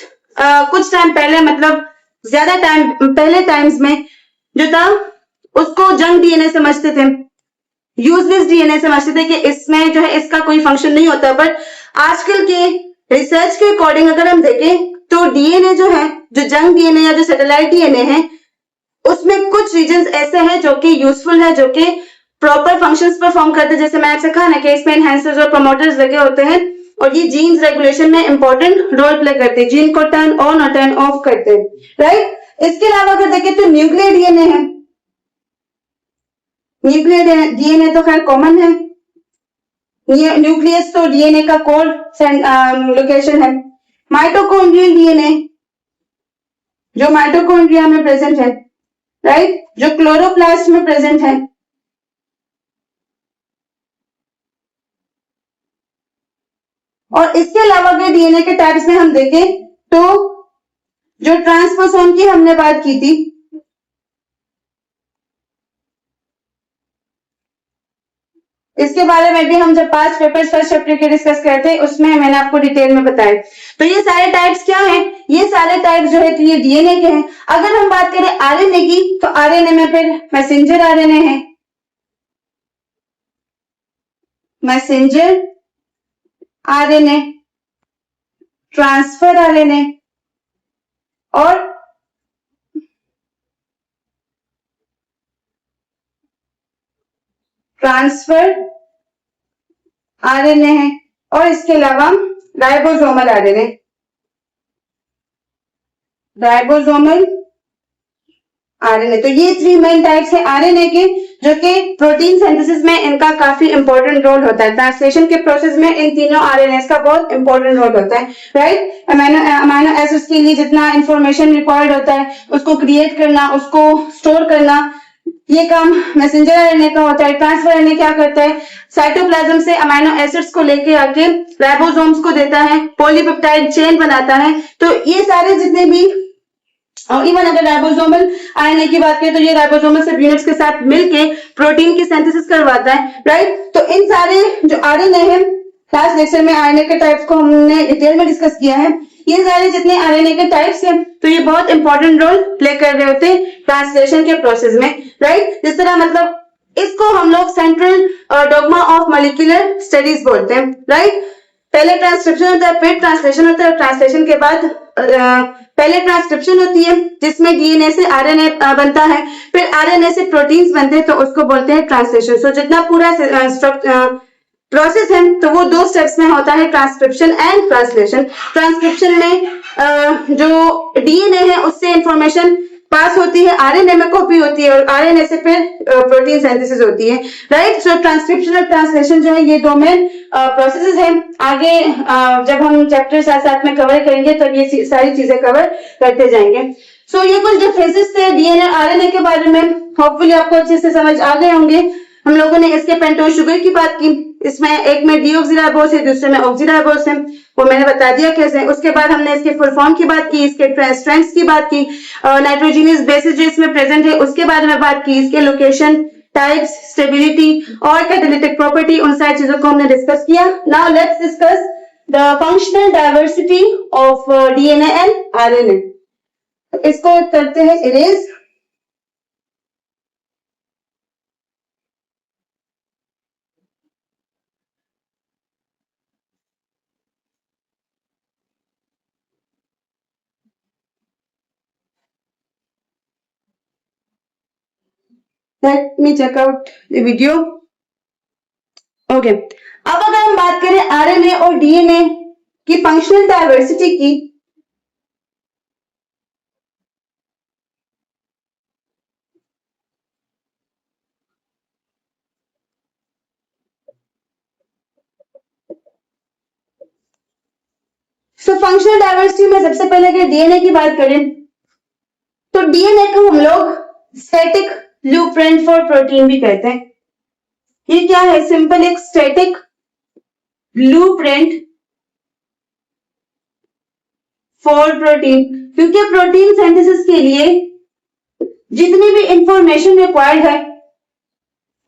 कुछ टाइम पहले, मतलब ज्यादा टाइम पहले टाइम्स में जो था उसको जंग डीएनए समझते थे, यूजलेस डीएनए समझते थे कि इसमें जो है इसका कोई फंक्शन नहीं होता। बट आजकल के रिसर्च के अकॉर्डिंग अगर हम देखें तो डीएनए जो है, जो जंग डीएनए या जो सैटेलाइट डीएनए है, उसमें कुछ रीजंस ऐसे हैं जो कि यूजफुल है, जो कि प्रॉपर फंक्शंस परफॉर्म करते हैं। जैसे मैं आपसे कहा ना कि इसमें एनहांसर्स और प्रमोटर्स लगे होते हैं, और ये जीन्स रेगुलेशन में इंपॉर्टेंट रोल प्ले करते हैं, जीन को टर्न ऑन और टर्न ऑफ करते हैं, राइट। इसके अलावा अगर देखें तो न्यूक्लियर डीएनए है, न्यूक्लियर डीएनए तो खैर कॉमन है, न्यूक्लियस तो डीएनए का कोर लोकेशन है। माइटोकॉन्ड्रियल डीएनए जो माइटोकॉन्ड्रिया में प्रेजेंट है, राइट, जो क्लोरोप्लास्ट में प्रेजेंट है। और इसके अलावा अगर डीएनए के टाइप्स में हम देखें तो जो ट्रांसपोसोम की हमने बात की थी, इसके बारे में भी हम जब 5 पेपर्स फर्स्ट चैप्टर के डिस्कस करते हैं उसमें मैंने आपको डिटेल में बताया। तो ये सारे टाइप्स क्या हैं? ये सारे टाइप्स जो है तो ये डीएनए के हैं। अगर हम बात करें आरएनए की, तो आरएनए में फिर मैसेंजर आरएनए है, मैसेंजर आरएनए, ट्रांसफर आरएनए और ट्रांसफर आरएनए है, और इसके अलावा राइबोसोमल आरएनए, राइबोसोमल आरएनए। तो ये 3 मेन टाइप्स है आरएनए के, जो कि प्रोटीन सिंथेसिस में इनका काफी इंपॉर्टेंट रोल होता है। ट्रांसलेशन के प्रोसेस में इन तीनों आरएनएस का बहुत इंपॉर्टेंट रोल होता है, राइट। अमीनो एसिड्स के लिए जितना इंफॉर्मेशन रिक्वायर्ड होता है उसको क्रिएट करना, उसको स्टोर करना, ये काम मैसेंजर आरएनए का होता है। ट्रांसफर आरएनए क्या करता है? साइटोप्लाज्म से अमीनो एसिड्स को लेके आके राइबोसोम्स को देता है, पॉलीपेप्टाइड चेन बनाता है। तो ये सारे जितने भी, और इवन अगर राइबोसोमल आरएनए की बात करें तो ये राइबोसोमल सब यूनिट्स के साथ मिलके प्रोटीन की सिंथेसिस करवाता है, राइट। तो इन सारे जो आरएनए है, लास्ट लेक्चर में आरएनए के टाइप्स को हमने डिटेल में डिस्कस किया है। ये सारे जितने आरएनए के टाइप्स हैं तो ये बहुत इंपॉर्टेंट रोल प्ले कर रहे होते हैं ट्रांसलेशन के प्रोसेस में, राइट। जिस तरह मतलब इसको हम लोग central dogma of molecular studies बोलते हैं, राइट। पहले ट्रांसक्रिप्शन होता है, फिर ट्रांसलेशन होता है। ट्रांसलेशन के बाद पहले ट्रांसक्रिप्शन होती है जिसमें डीएनए से आरएनए बनता है, फिर आरएनए से प्रोटीन्स बनते हैं, तो उसको बोलते हैं ट्रांसलेशन। सो जितना पूरा प्रोसेस है तो वो 2 स्टेप्स में होता है, ट्रांसक्रिप्शन एंड ट्रांसलेशन। ट्रांसक्रिप्शन में जो डीएनए है उससे इंफॉर्मेशन पास होती है, आरएनए में कॉपी होती है, और आरएनए से फिर प्रोटीन सिंथेसिस होती है, राइट। सो ट्रांसक्रिप्शन और ट्रांसलेशन जो है ये 2 मेन प्रोसेसेस हैं। आगे जब हम चैप्टर साथ साथ में कवर करेंगे तो ये सारी चीजें कवर करते जाएंगे। सो ये कुछ डिफरेंसेस थे डीएनए आरएनए के बारे में, होपफुली आपको अच्छे से समझ आ गए होंगे। हम लोगों ने इसके पेंटोज शुगर की बात की, इसमें एक में डीऑक्सीराइबोस है, दूसरे में ऑक्सीराइबोस है, वो मैंने बता दिया कैसे। उसके बाद हमने इसके फुल फॉर्म की बात की, इसके स्ट्रेंथ्स की बात की, नाइट्रोजीनियस बेसिस जो इसमें प्रेजेंट है उसके बारे में बात की, इसके लोकेशन, टाइप्स, स्टेबिलिटी और कैटालिटिक प्रॉपर्टी, उन सारी चीजों को हमने डिस्कस किया। Now let's discuss the functional diversity of DNA and RNA. इसको करते हैं erase. Let me check out the video. Okay. अब अगर हम बात करें आरएनए और डीएनए की फंक्शनल डाइवर्सिटी की, सो फंक्शनल डाइवर्सिटी में सबसे पहले अगर डीएनए की बात करें तो डीएनए को हम लोग स्टैटिक ब्लूप्रिंट फॉर प्रोटीन भी कहते हैं। ये क्या है? सिंपल एक स्टैटिक ब्लूप्रिंट फॉर प्रोटीन, क्योंकि प्रोटीन सिंथेसिस के लिए जितनी भी इंफॉर्मेशन रिक्वायर्ड है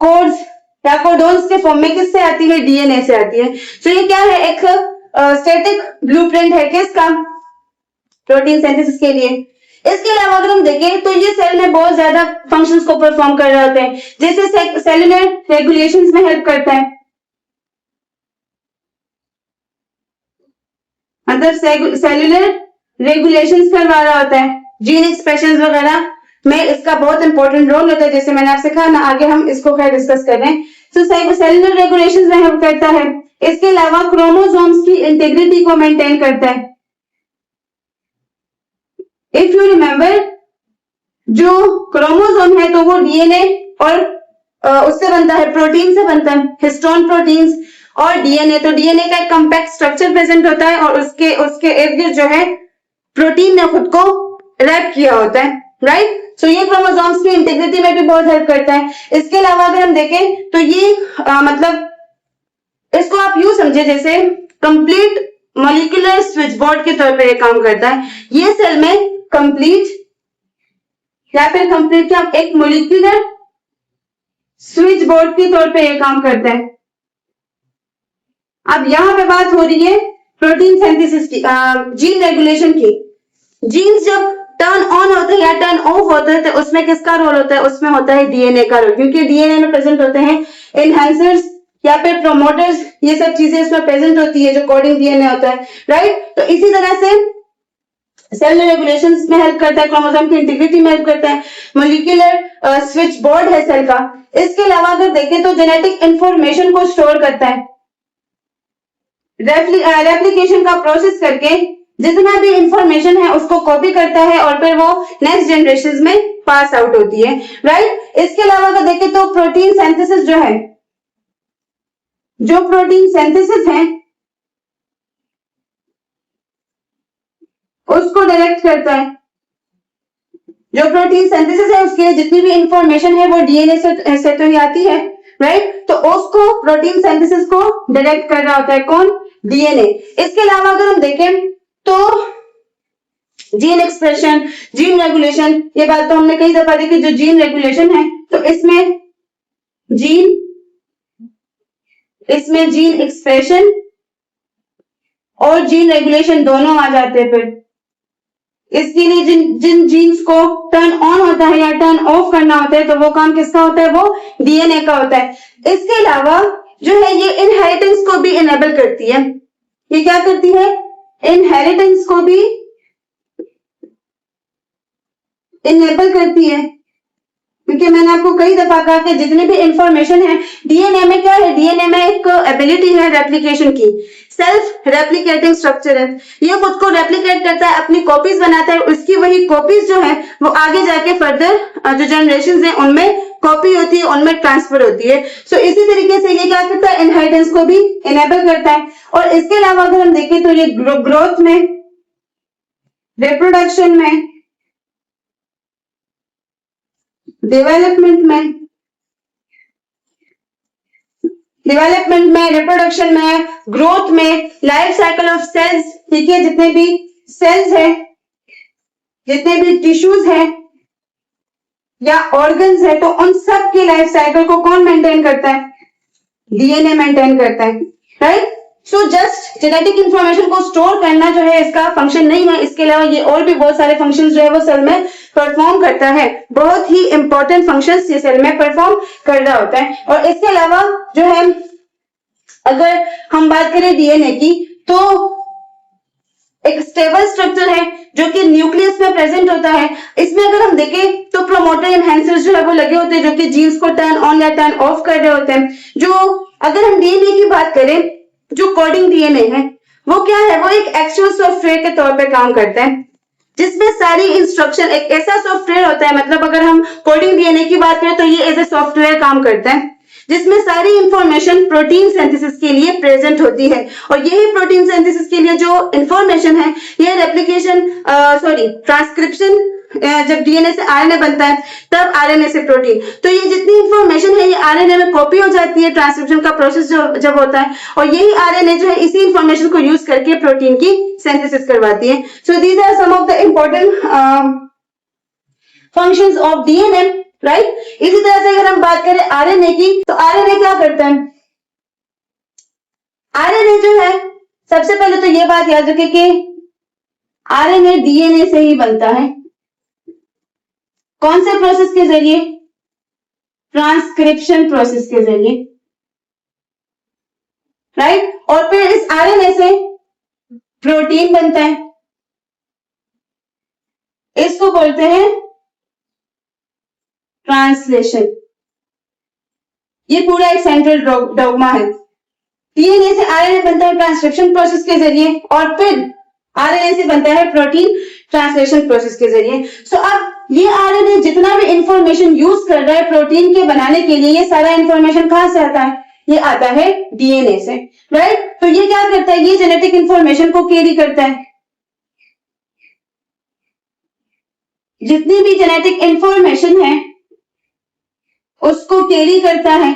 कोड्स या कोडोन्स के फॉर्म में किससे आती है? डीएनए से आती है। तो ये क्या है? एक स्टैटिक ब्लूप्रिंट है किसका? प्रोटीन सिंथेसिस के लिए। इसके अलावा अगर हम देखें तो ये सेल में बहुत ज्यादा फंक्शंस को परफॉर्म कर रहे होते हैं, जैसे सेलुलर रेगुलेशंस में हेल्प करता है, मतलब सेलुलर रेगुलेशंस करवा रहा होता है, जीन एक्सप्रेशंस वगैरह में इसका बहुत इंपॉर्टेंट रोल होता है, जैसे मैंने आपसे कहा ना, आगे हम इसको खैर डिस्कस कर रहे हैं। तो सेलुलर रेगुलेशंस में हेल्प करता है। इसके अलावा क्रोमोसोम्स की इंटीग्रिटी को मेंटेन करता है। इफ यू रिमेंबर, जो क्रोमोसोम है तो वो डीएनए और उससे बनता है, प्रोटीन से बनता है, हिस्टोन प्रोटीन्स और डीएनए। तो डीएनए का एक कॉम्पैक्ट स्ट्रक्चर प्रेजेंट होता है और उसके इर्द गिर्द जो है प्रोटीन ने खुद को रैप किया होता है, राइट। सो ये क्रोमोसोम्स की इंटीग्रिटी में भी बहुत हेल्प करता है। इसके अलावा अगर हम देखें तो ये मतलब इसको आप यूं समझे जैसे कंप्लीट मॉलिक्यूलर स्विच बोर्ड के तौर पर ये काम करता है। ये सेल में कंप्लीट या फिर कंप्लीट क्या, एक मॉलिक्यूलर स्विच बोर्ड के तौर पे ये काम करता है, अब यहाँ पे बात हो रही है प्रोटीन सिंथेसिस की, जीन रेगुलेशन की। जीन्स जब टर्न ऑन होते हैं या टर्न ऑफ होते हैं तो उसमें किसका रोल होता है? उसमें होता है डीएनए का रोल, क्योंकि डीएनए में प्रेजेंट होते हैं एनहांसर्स या फिर प्रोमोटर्स, ये सब चीजें इसमें प्रेजेंट होती है जो कोडिंग डीएनए होता है, राइट। तो इसी तरह से सेल रेगुलेशन में हेल्प करता है, क्रोमोसोम की इंटीग्रिटी में हेल्प करता है, मोलिकुलर स्विच बोर्ड है सेल का। इसके अलावा अगर देखें तो जेनेटिक इंफॉर्मेशन को स्टोर करता है, रेप्लिकेशन का प्रोसेस करके जितना भी इंफॉर्मेशन है उसको कॉपी करता है और फिर वो नेक्स्ट जनरेशन में पास आउट होती है, राइट। इसके अलावा अगर देखें तो प्रोटीन सिंथेसिस जो है, जो प्रोटीन सिंथेसिस है उसको डायरेक्ट करता है। जो प्रोटीन सिंथेसिस है उसके जितनी भी इंफॉर्मेशन है वो डीएनए से तो ही आती है, राइट। तो उसको प्रोटीन सिंथेसिस को डायरेक्ट कर रहा होता है कौन? डीएनए। इसके अलावा अगर हम देखें तो जीन एक्सप्रेशन, जीन रेगुलेशन, ये बात तो हमने कई दफा देखी। जो जीन रेगुलेशन है तो इसमें जीन एक्सप्रेशन और जीन रेगुलेशन दोनों आ जाते हैं। फिर इसके लिए जिन जीन्स को टर्न ऑन होता है या टर्न ऑफ करना होता है तो वो काम किसका होता है? वो डीएनए का होता है। इसके अलावा जो है ये इनहेरिटेंस को भी इनेबल करती है। ये क्या करती है? इनहेरिटेंस को भी इनेबल करती है, क्योंकि मैंने आपको कई दफा कहा कि जितने भी इंफॉर्मेशन है डीएनए में, क्या है? डीएनए में एक एबिलिटी है रेप्लिकेशन की, सेल्फ रेप्लिकेटिंग स्ट्रक्चर है। ये खुद को रेप्लिकेट करता है, अपनी कॉपीज बनाता है, उसकी वही कॉपीज जो है वो आगे जाके फर्दर जो जनरेशन है उनमें कॉपी होती है, उनमें ट्रांसफर होती है। सो इसी तरीके से ये क्या करता है? इनहेरिटेंस को भी इनेबल करता है। और इसके अलावा अगर हम देखें तो ये ग्रोथ में, रिप्रोडक्शन में, डेवलपमेंट में, रिप्रोडक्शन में, ग्रोथ में, लाइफ साइकिल ऑफ सेल्स, ठीक है, जितने भी सेल्स हैं, जितने भी टिश्यूज हैं या ऑर्गन्स है, तो उन सब की लाइफ साइकिल को कौन मेंटेन करता है? डीएनए मेंटेन करता है, right. So just genetic information को स्टोर करना जो है इसका फंक्शन नहीं है, इसके अलावा ये और भी बहुत सारे फंक्शंस जो है वो सेल में परफॉर्म करता है। बहुत ही इंपॉर्टेंट फंक्शंस ये सेल में परफॉर्म कर रहा होता है। और इसके अलावा जो है अगर हम बात करें डीएनए की तो एक स्टेबल स्ट्रक्चर है जो कि न्यूक्लियस में प्रेजेंट होता है। इसमें अगर हम देखें तो प्रोमोटर एनहांसर्स जो है वो लगे होते हैं जो कि जीन्स को टर्न ऑन या टर्न ऑफ कर रहे होते हैं। जो अगर हम डीएनए की बात करें, जो कोडिंग डीएनए है वो क्या है? वो एक एक्चुअल सॉफ्टवेयर के तौर पे काम करता है, जिसमें सारी इंस्ट्रक्शन, एक ऐसा सॉफ्टवेयर होता है, मतलब अगर हम कोडिंग डीएनए की बात करें तो ये एज ए सॉफ्टवेयर काम करता है, जिसमें सारी इंफॉर्मेशन प्रोटीन सिंथेसिस के लिए प्रेजेंट होती है। और यही प्रोटीन सिंथेसिस के लिए जो इंफॉर्मेशन है, ये रेप्लिकेशन ट्रांसक्रिप्शन, जब डीएनए से आरएनए बनता है तब आरएनए से प्रोटीन, तो ये जितनी इंफॉर्मेशन है ये आरएनए में कॉपी हो जाती है ट्रांसक्रिप्शन का प्रोसेस जब होता है, और यही आरएनए जो है इसी इंफॉर्मेशन को यूज करके प्रोटीन की सिंथेसिस करवाती है। So these are some of the important functions of DNA, right. इसी तरह से अगर हम बात करें आरएनए की, तो आरएनए क्या करता है? आरएनए जो है, सबसे पहले तो ये बात याद रखें कि आरएनए डीएनए से ही बनता है। कौन से प्रोसेस के जरिए? ट्रांसक्रिप्शन प्रोसेस के जरिए, राइट। और फिर इस आरएनए से प्रोटीन बनता है, इसको बोलते हैं ट्रांसलेशन। ये पूरा एक सेंट्रल डॉगमा है। डीएनए से आरएनए बनता है ट्रांसक्रिप्शन प्रोसेस के जरिए, और फिर आरएनए से बनता है प्रोटीन ट्रांसलेशन प्रोसेस के जरिए। सो अब ये आरएनए जितना भी इंफॉर्मेशन यूज कर रहा है प्रोटीन के बनाने के लिए, ये सारा इंफॉर्मेशन कहां से आता है? ये आता है डीएनए से, राइट। तो ये क्या करता है? ये जेनेटिक इंफॉर्मेशन को कैरी करता है। जितनी भी जेनेटिक इंफॉर्मेशन है उसको कैरी करता है।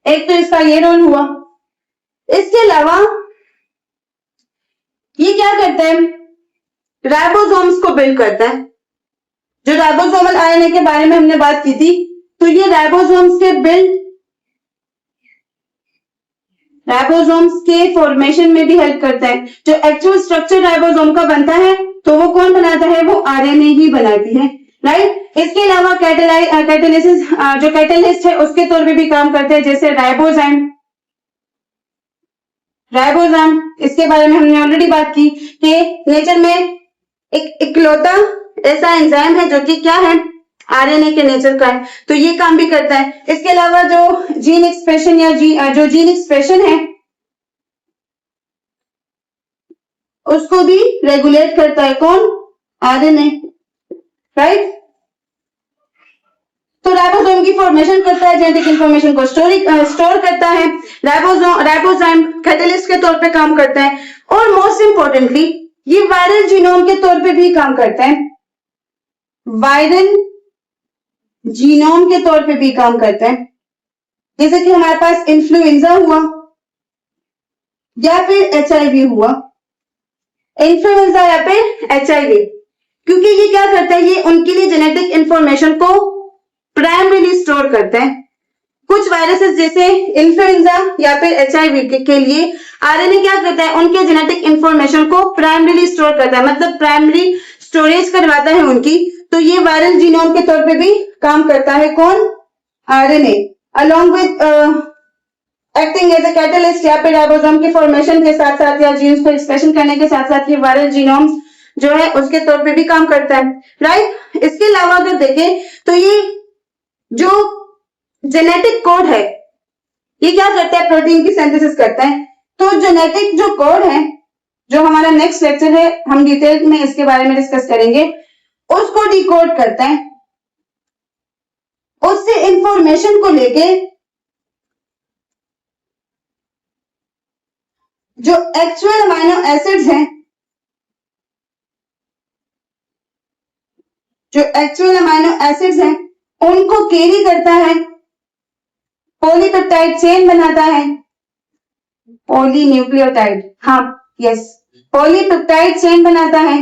एक तो इसका ये रोल हुआ। इसके अलावा ये क्या करता है? राइबोसोम्स को बिल्ड करता है। जो राइबोसोमल आरएनए के बारे में हमने बात की थी, तो ये राइबोसोम्स के बिल्ड राइबोसोम्स के फॉर्मेशन में भी हेल्प करता है। जो एक्चुअल स्ट्रक्चर राइबोसोम का बनता है तो वो कौन बनाता है, वो आरएनए ही बनाती है, राइट। इसके अलावा कैटालिसिस जो कैटलिस्ट है उसके तौर पे भी काम करते हैं, जैसे राइबोजाइम। इसके बारे में हमने ऑलरेडी बात की कि नेचर में एक इकलौता ऐसा एंजाइम है जो कि क्या है, आरएनए के नेचर का है, तो ये काम भी करता है। इसके अलावा जो जीन एक्सप्रेशन या जो जीन एक्सप्रेशन है उसको भी रेगुलेट करता है, कौन, आरएनए, राइट। तो राइबोसोम की फॉर्मेशन करता है, जेनेटिक इंफॉर्मेशन को स्टोर करता है। राइबोजाइम कैटलिस्ट के तौर पे काम करता है, और मोस्ट इंपॉर्टेंटली ये वायरल जीनोम के तौर पे भी काम करता है, वायरल जीनोम के तौर पे भी काम करता है। जैसे कि हमारे पास इन्फ्लुएंजा हुआ या फिर एचआईवी हुआ, इन्फ्लुएंजा या फिर एचआईवी, क्योंकि ये क्या करता है, ये उनके लिए जेनेटिक इंफॉर्मेशन को प्राइमरीली स्टोर करता है। कुछ वायरसेस जैसे इन्फ्लुएंजा या फिर एचआईवी के लिए आरएनए क्या करता है, उनके जेनेटिक इंफॉर्मेशन को प्राइमरीली स्टोर करता है, मतलब प्राइमरी स्टोरेज करवाता है उनकी। तो ये वायरल जीनोम के तौर पे भी काम करता है, कौन, RNA, along with acting as a catalyst या फिर राइबोसोम के फॉर्मेशन के साथ साथ या जीन्स को एक्सप्रेशन करने के साथ साथ ये वायरल जीनोम्स जो है उसके तौर पे भी काम करता है, राइट। इसके अलावा अगर देखें तो ये जो जेनेटिक कोड है ये क्या करता है, प्रोटीन की सिंथेसिस करता है। तो जेनेटिक जो कोड है, जो हमारा नेक्स्ट लेक्चर है हम डिटेल में इसके बारे में डिस्कस करेंगे, उसको डिकोड करता है, उससे इंफॉर्मेशन को लेके जो एक्चुअल अमाइनो एसिड्स हैं, उनको कैरी करता है, पॉलीपेप्टाइड चेन बनाता है, पॉलीन्यूक्लियोटाइड, हाँ यस, पॉलीपेप्टाइड चेन बनाता है।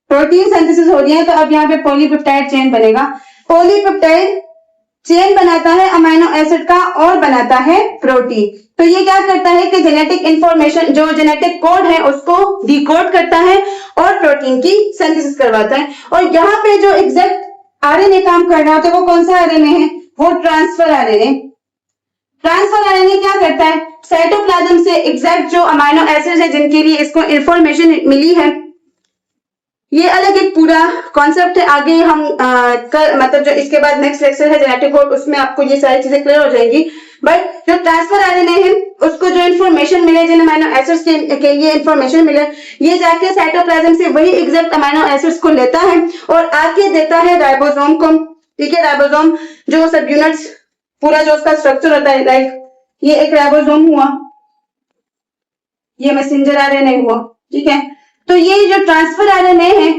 प्रोटीन सिंथेसिस हो रही है तो अब यहाँ पे पॉलीपेप्टाइड चेन बनेगा, पॉलीपेप्टाइड चेन बनाता है अमाइनो एसिड का और बनाता है प्रोटीन। तो ये क्या करता है कि जेनेटिक इंफॉर्मेशन, जो जेनेटिक कोड है उसको डिकोड करता है और प्रोटीन की सिंथेसिस करवाता है। और यहाँ पे जो एग्जैक्ट आरएनए काम कर रहा है तो वो कौन सा आरएनए है, वो ट्रांसफर आरएनए। ट्रांसफर आरएनए क्या करता है, साइटोप्लाज्म से एग्जैक्ट जो अमाइनो एसिड है जिनके लिए इसको इंफॉर्मेशन मिली है, ये अलग एक पूरा कॉन्सेप्ट है। आगे हम मतलब जो इसके बाद नेक्स्ट लेक्चर है जेनेटिक कोड, उसमें आपको ये सारी चीजें क्लियर हो जाएंगी। बट जो ट्रांसफर आरएनए है उसको जो इन्फॉर्मेशन मिले, जिन अमाइनो एसिड्स के लिए इन्फॉर्मेशन मिले, ये जाके साइटोप्लाज्म से वही एग्जैक्ट अमाइनो एसिड्स को लेता है और आके देता है राइबोसोम को, ठीक है। राइबोसोम जो सब यूनिट्स पूरा जो उसका स्ट्रक्चर होता है, लाइक ये एक राइबोसोम हुआ, ये मैसेंजर आरएनए हुआ, ठीक है। तो ये जो ट्रांसफर आरएनए है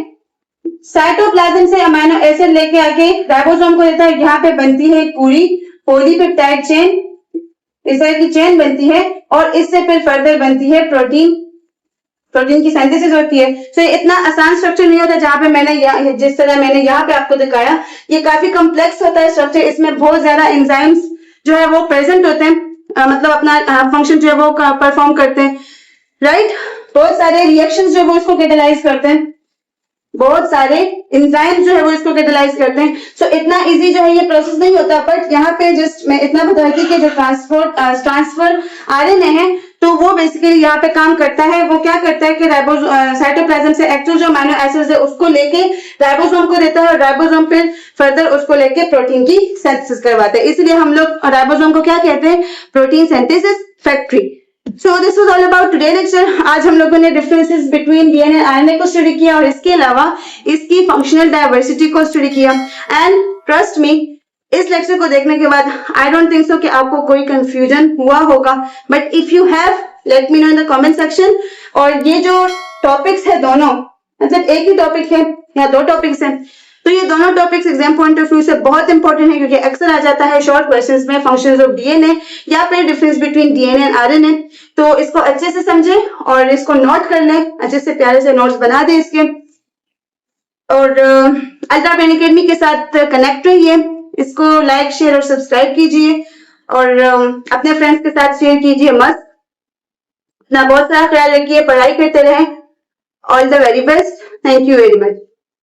साइटोप्लाज्म से अमाइनो एसिड लेके आके राइबोसोम को देता है, यहाँ पे बनती है पूरी पॉलीपेप्टाइड चेन, इस तरह की चेन बनती है और इससे फिर फर्दर बनती है प्रोटीन की सिंथेसिस होती है। तो ये इतना आसान स्ट्रक्चर नहीं होता जहां पे मैंने जिस तरह मैंने यहाँ पे आपको दिखाया, ये काफी कॉम्प्लेक्स होता है स्ट्रक्चर। इसमें बहुत ज्यादा एंजाइम्स जो है वो प्रेजेंट होते हैं, मतलब अपना फंक्शन जो है वो परफॉर्म करते हैं, राइट। बहुत सारे रिएक्शंस जो है वो इसको कैटालाइज करते हैं, बहुत सारे एंजाइम्स जो है वो इसको कैटालाइज करते हैं। सो इतना इजी जो है ये प्रोसेस नहीं होता, बट यहाँ पे जस्ट मैं इतना बता रही थी कि जो ट्रांसफर आरएनए है तो वो बेसिकली यहाँ पे काम करता है। वो क्या करता है कि साइटोप्लाज्म से एक्चुअल जो अमीनो एसिड्स है उसको लेके राइबोसोम को देता है और राइबोसोम फिर फर्दर उसको लेके प्रोटीन की सिंथेसिस करवाता है। इसलिए हम लोग राइबोसोम को क्या कहते हैं, protein synthesis factory. So this was all about today lecture. आज हम लोगों ने डिफरेंसेस बिटवीन डीएनए और आरएनए को स्टडी किया और इसके अलावा इसकी फंक्शनल डायवर्सिटी को स्टडी किया। एंड ट्रस्ट मी, इस लेक्चर को देखने के बाद आई डोंट थिंक सो कि आपको कोई कंफ्यूजन हुआ होगा, but if you have let me know in the comment section. और ये जो टॉपिक्स है दोनों, मतलब एक ही टॉपिक है या दो टॉपिक्स हैं, तो ये दोनों topics exam point of view से बहुत इंपॉर्टेंट है, क्योंकि अक्सर आ जाता है शॉर्ट क्वेश्चंस में फंक्शंस ऑफ डीएनए या फिर difference between DNA and RNA. तो इसको अच्छे से समझें और इसको नोट कर लें, अच्छे से प्यारे से नोट्स बना दें इसके, और अल्ट्रा ब्रेन एकेडमी के साथ कनेक्ट रहिए। इसको लाइक शेयर और सब्सक्राइब कीजिए और अपने फ्रेंड्स के साथ शेयर कीजिए मस्त। अपना बहुत सारा ख्याल रखिए, पढ़ाई करते रहें। All the very best, thank you very much.